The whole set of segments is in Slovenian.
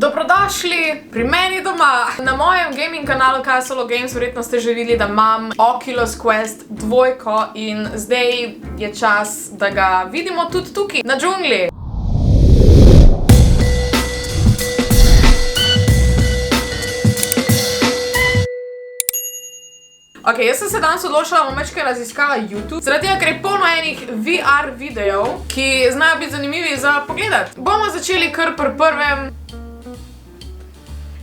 Dobrodošli pri meni doma. Na mojem gaming kanalu Castle Games verjetno ste že videli, da imam Oculus Quest 2 in zdaj je čas, da ga vidimo tudi tukaj, na džungli. Ok, jaz sem se danes odločila, bom večkrat raziskala YouTube, zaradi tega, ker je polno enih VR videov, ki znajo biti zanimivi za pogledati. Bomo začeli kar pri prvem.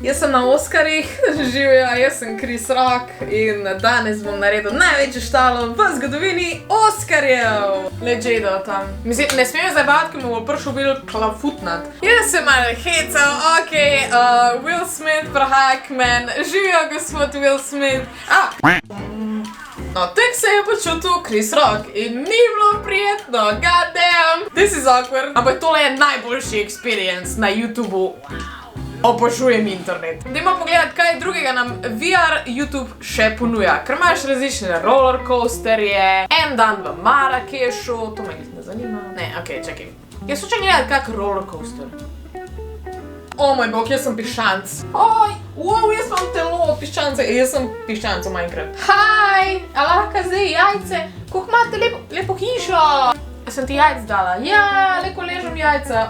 Jaz sem na Oskarjih, živja, jaz sem Chris Rock in danes bom naredil največjo štalo v zgodovini Oskarjev. Leđedo tam. Mislim, ne smem zdaj bavati, ker mu bo prišel bil klafutnat. Jaz sem malo hecal, ok, Will Smith prahaja k men, živja gospod Will Smith. No, tek se je počutil Chris Rock in ni bilo prijetno, god damn. This is awkward. Ampak tole je najboljši experience na YouTubeu. Obožujem internet. Dajmo pogledati, kaj drugega nam VR YouTube še ponuja. Ker imaš različne rollercoasterje, en dan v Marakešu, to me ne zanima. Ne, ok, čakaj. Jaz hočem gledati kak rollercoaster. O moj bog, jaz sem piščanc. Oj, wow, jaz imam telo piščance. Jaz sem piščanc v Minecraft. Haj, a lahko zdaj jajce? Koliko imate lepo hišo? Sem ti jajc dala? Ja, lepo ležem jajca.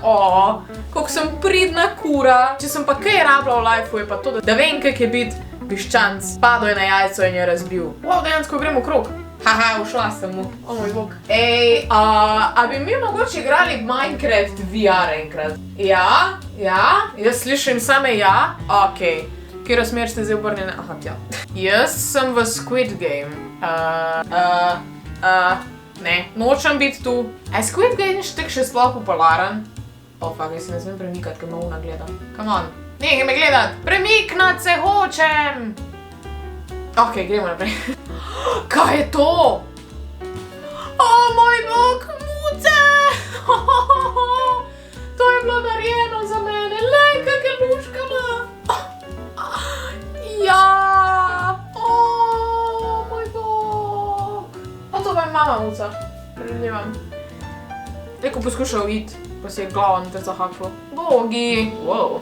Koliko sem pridna kura. Če sem pa kaj rabila v lifeu, je pa to, da vem, kak je biti piščanc. Padel je na jajco in je razbil. Wow, dejansko grem v krog. Haha, ušla sem mu. O moj bog. Ej, a bi mi mogoče igrali Minecraft VR enkrat? Ja, jaz slišim same ja. Ok, kjero smer ste zdaj obrnjene? Aha, tja. Jaz sem v Squid Game. Ne, nočem biti tu. Squid Game še sploh popularen? Fuck, jaz se ne smem premikati, ker me una gleda. Come on, nekaj me gledat. Premiknat se hočem! Ok, gremo naprej. Kaj je to? O moj bog, muce! To je bilo narejeno za mene. Lej, kak je luška ima. Ja! O moj bog! O, to pa je mama muca. Predvidevam. Neko poskušal iti, pa si je glava na te zahaklo. Bogi! Wow,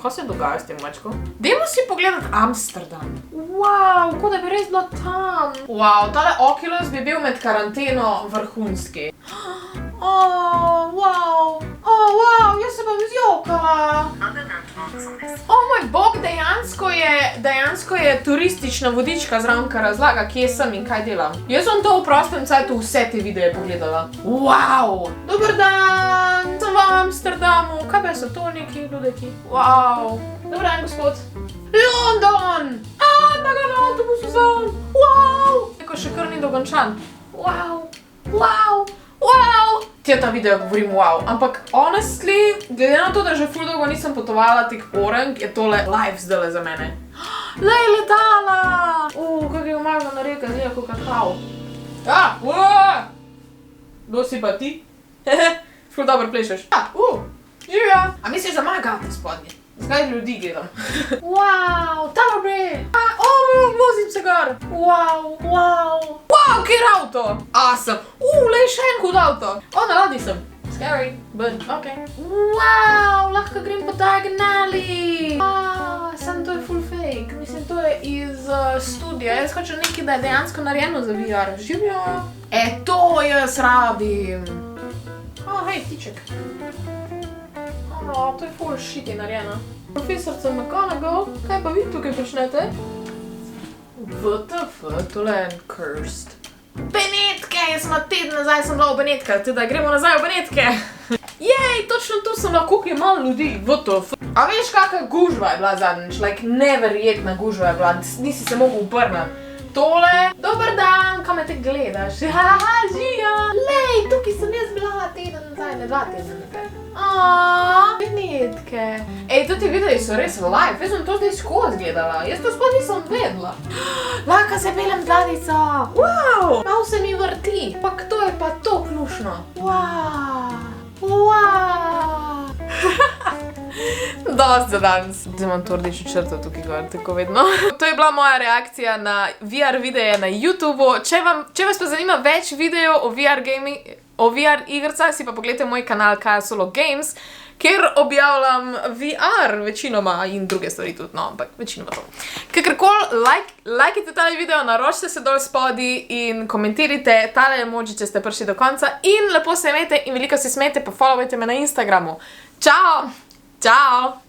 kaj se dogaja s tem mačko? Dajmo si pogledati Amsterdam. Wow, kot da bi res bilo tam. Wow, tale Oculus bi bil med karanteno vrhunski. Wow, jaz se bom zjokala. O moj bog, dejansko je turistična vodička zraven, ki razlaga, kje sem in kaj delam. Jaz bom to v prostem cajtu vse te videe pogledala. Wow, dober dan, sem v Amsterdamu. Kaj pa so to neki ljudeki? Wow, dober dan, gospod. London! Da ga na avtobusu sam. Wow! Neko še kar ni dokončan. Wow! Ta video govorim wow, ampak honestly, glede na to, da že ful dolgo nisem potovala tek Orang, je tole life zdajle za mene. Lej, letala! Kak je umazana reka, zgleda kot kakao. Kdo si pa ti? Ful dobro plešeš. Živja! A misliš, da imajo gate spodnje? Zgaj ljudi gledam. Wow, Tower Bridge! Vozim se gor! Wow, kjer avto! Awesome! Lej, še en hud avto! Na ladji sem. Scary, but ok. Wow, lahko grem po diagonali! Samo to je full fake. Mislim, to je iz studija. Jaz hočem nekaj, da je dejansko narejeno za VR. Živjo! To jaz rabim! Hej, tiček. To je full shit je narejeno. Profesorca McGonagall, kaj pa vi tukaj počnete? WTF, tole je cursed. Benetke, jaz sem teden nazaj sem bila v Benetkah, teda gremo nazaj v Benetke. Jej, točno tu sem lahko, ki je malo ljudi, WTF. A veš, kakva gužva je bila zadnjič, like neverjetna gužva je bila, nisi se mogel obrniti. Tole, dober dan, kaj me te gledaš? Žija! Lej, tukaj sem jaz bila teden nazaj, ne 2 tedna nazaj. Benetke. Toti videi so res v live, jaz sem to zdaj skozi gledala, jaz to sploh nisem vedela. Lahko se pelem z ladjico. Wow, malo se mi vrti, pa to je pa to klušno. Wow. Dost za danes. Zdaj imam to rdečo črto tukaj gor, tako vedno. To je bila moja reakcija na VR videe na YouTubeu. Če vas pa zanima več videov o VR igrcah, si pa pogledajte moj kanal Castle Games, ker objavljam VR večinoma in druge stvari tudi, no, ampak večinoma to. Kakorkoli, lajkajte tale video, naročite se dol spodaj in komentirajte tale emoji, če ste prišli do konca in lepo se imejte in veliko se smejte, pa followajte me na Instagramu. Čau! Čau!